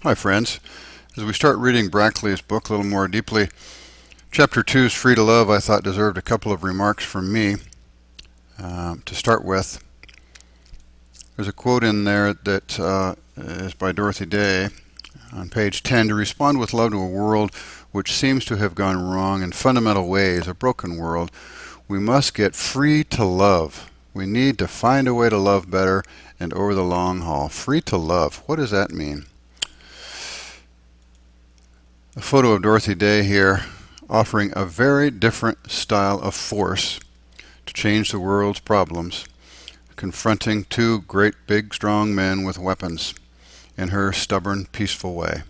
Hi friends. As we start reading Brackley's book a little more deeply, Chapter 2's Free to Love I thought deserved a couple of remarks from me. To start with, there's a quote in there that is by Dorothy Day on page 10. To respond with love to a world which seems to have gone wrong in fundamental ways, a broken world, we must get free to love. We need to find a way to love better and over the long haul. Free to love. What does that mean? A photo of Dorothy Day here offering a very different style of force to change the world's problems, confronting two great big strong men with weapons in her stubborn, peaceful way.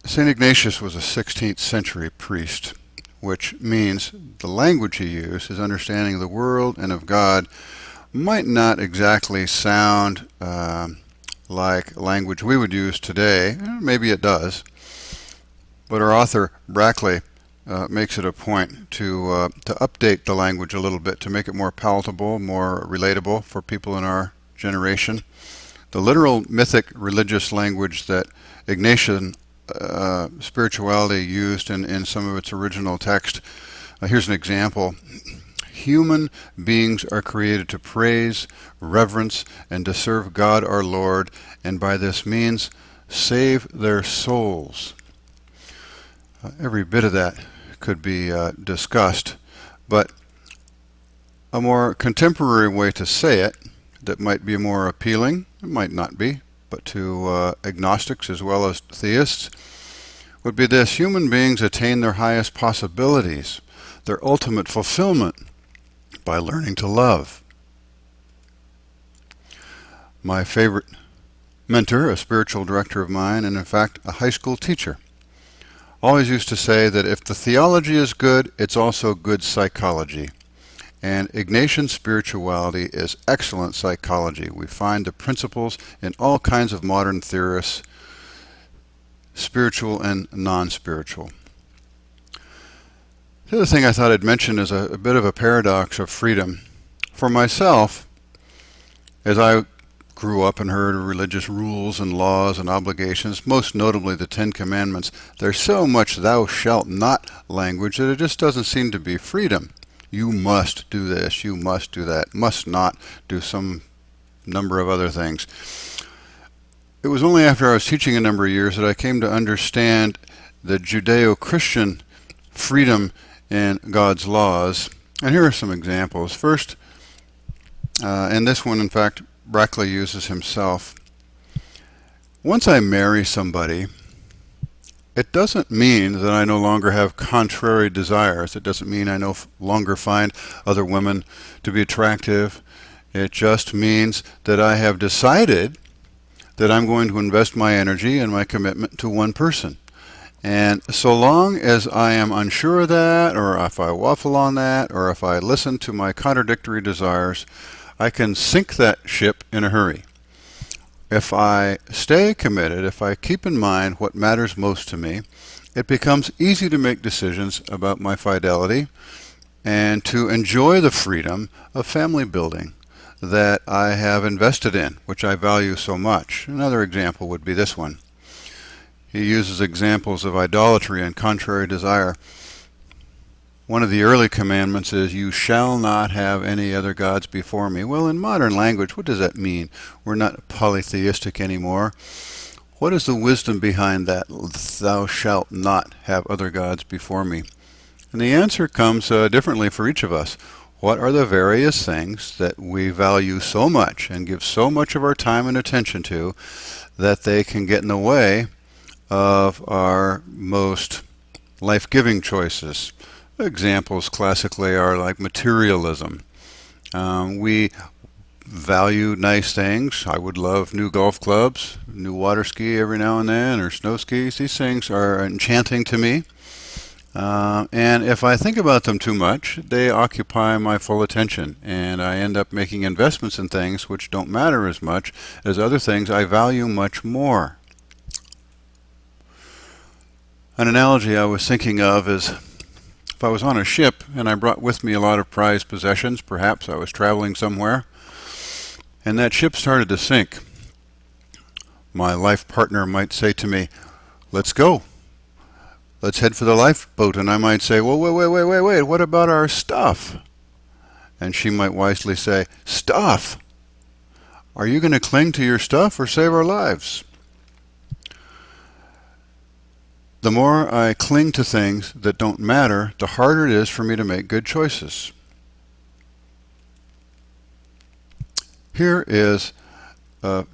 St. Ignatius was a 16th century priest, which means the language he used, his understanding of the world and of God, might not exactly sound like language we would use today. Maybe it does. But our author, Brackley, makes it a point to update the language a little bit, to make it more palatable, more relatable for people in our generation. The literal, mythic, religious language that Ignatian spirituality used in some of its original text. Here's an example. Human beings are created to praise, reverence, and to serve God our Lord, and by this means save their souls. Every bit of that could be discussed, but a more contemporary way to say it that might be more appealing, it might not be, but to agnostics as well as theists, would be this: human beings attain their highest possibilities, their ultimate fulfillment, by learning to love. My favorite mentor, a spiritual director of mine, and in fact a high school teacher, always used to say that if the theology is good, it's also good psychology. And Ignatian spirituality is excellent psychology. We find the principles in all kinds of modern theorists, spiritual and non-spiritual. The other thing I thought I'd mention is a bit of a paradox of freedom. For myself, as I grew up and heard of religious rules and laws and obligations, most notably the Ten Commandments, there's so much thou shalt not language that it just doesn't seem to be freedom. You must do this, you must do that, must not do some number of other things. It was only after I was teaching a number of years that I came to understand the Judeo-Christian freedom in God's laws. And here are some examples. First, and this one in fact Brackley uses himself. Once I marry somebody, it doesn't mean that I no longer have contrary desires. It doesn't mean I no longer find other women to be attractive. It just means that I have decided that I'm going to invest my energy and my commitment to one person. And so long as I am unsure of that, or if I waffle on that, or if I listen to my contradictory desires, I can sink that ship in a hurry. If I stay committed, if I keep in mind what matters most to me, it becomes easy to make decisions about my fidelity and to enjoy the freedom of family building that I have invested in, which I value so much. Another example would be this one. He uses examples of idolatry and contrary desire. One of the early commandments is, you shall not have any other gods before me. Well, in modern language, what does that mean? We're not polytheistic anymore. What is the wisdom behind that? Thou shalt not have other gods before me. And the answer comes differently for each of us. What are the various things that we value so much and give so much of our time and attention to that they can get in the way of our most life-giving choices? Examples classically are like materialism. We value nice things. I would love new golf clubs, new water ski every now and then, or snow skis. These things are enchanting to me. And if I think about them too much, they occupy my full attention, and I end up making investments in things which don't matter as much as other things I value much more. An analogy I was thinking of is, if I was on a ship and I brought with me a lot of prized possessions, perhaps I was traveling somewhere, and that ship started to sink, my life partner might say to me, "Let's go. Let's head for the lifeboat." And I might say, "Well, wait, what about our stuff?" And she might wisely say, "Stuff? Are you going to cling to your stuff or save our lives?" The more I cling to things that don't matter, the harder it is for me to make good choices. Here is an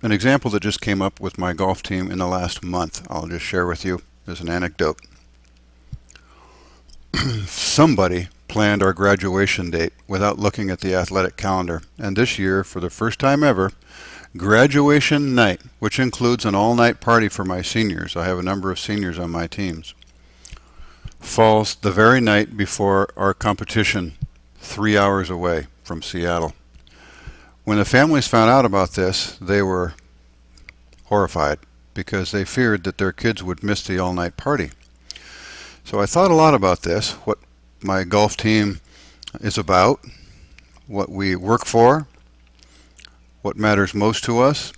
example that just came up with my golf team in the last month. I'll just share with you as an anecdote. Somebody planned our graduation date without looking at the athletic calendar, and this year, for the first time ever, graduation night, which includes an all-night party for my seniors — I have a number of seniors on my teams — falls the very night before our competition, 3 hours away from Seattle. When the families found out about this, they were horrified because they feared that their kids would miss the all-night party. So I thought a lot about this, what my golf team is about, what we work for, what matters most to us.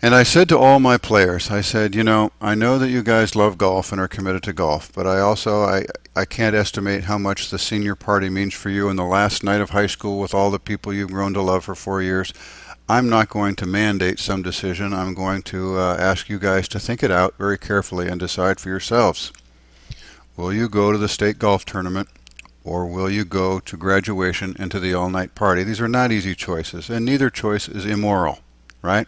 And I said to all my players, I said, I know that you guys love golf and are committed to golf, but I can't estimate how much the senior party means for you in the last night of high school with all the people you've grown to love for 4 years. I'm not going to mandate some decision. I'm going to ask you guys to think it out very carefully and decide for yourselves. Will you go to the state golf tournament, or will you go to graduation and to the all-night party? These are not easy choices, and neither choice is immoral, right?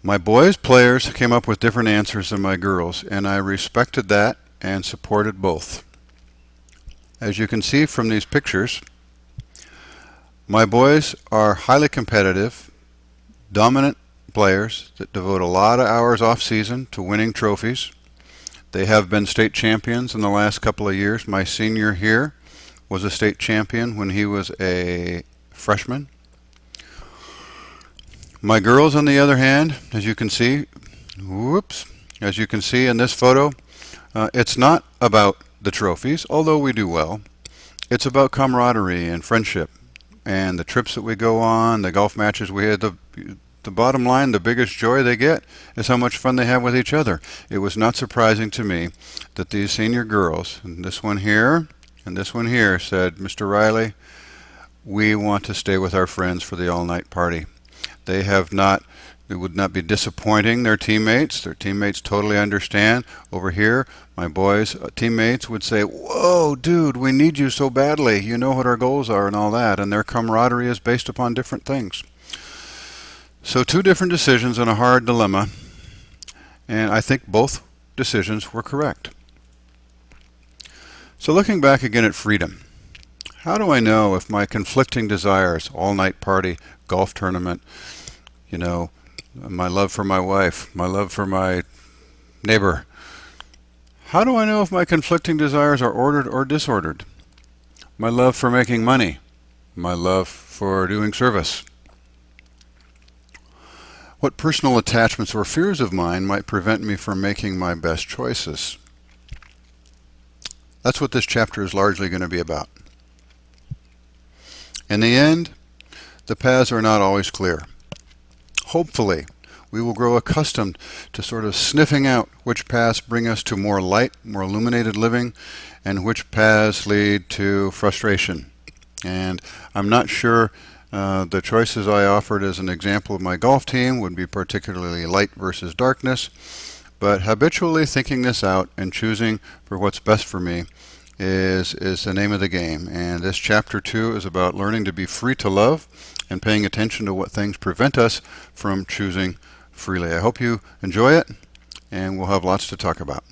My boys' players came up with different answers than my girls, and I respected that and supported both. As you can see from these pictures, my boys are highly competitive, dominant players that devote a lot of hours off-season to winning trophies. They have been state champions in the last couple of years. My senior here was a state champion when he was a freshman. My girls, on the other hand, as you can see in this photo, it's not about the trophies, although we do well. It's about camaraderie and friendship and the trips that we go on, the golf matches we had. The bottom line, the biggest joy they get is how much fun they have with each other. It was not surprising to me that these senior girls, and this one here and this one here, said, "Mr. Riley, we want to stay with our friends for the all-night party." It would not be disappointing their teammates. Their teammates totally understand. Over here, my boys' teammates would say, "Whoa, dude, we need you so badly. You know what our goals are," and all that. And their camaraderie is based upon different things. So 2 different decisions in a hard dilemma, and I think both decisions were correct. So looking back again at freedom, how do I know if my conflicting desires, all-night party, golf tournament, my love for my wife, my love for my neighbor, how do I know if my conflicting desires are ordered or disordered? My love for making money, my love for doing service. What personal attachments or fears of mine might prevent me from making my best choices? That's what this chapter is largely going to be about. In the end, the paths are not always clear. Hopefully, we will grow accustomed to sort of sniffing out which paths bring us to more light, more illuminated living, and which paths lead to frustration. And I'm not sure the choices I offered as an example of my golf team would be particularly light versus darkness, but habitually thinking this out and choosing for what's best for me is the name of the game. And this chapter 2 is about learning to be free to love and paying attention to what things prevent us from choosing freely. I hope you enjoy it, and we'll have lots to talk about.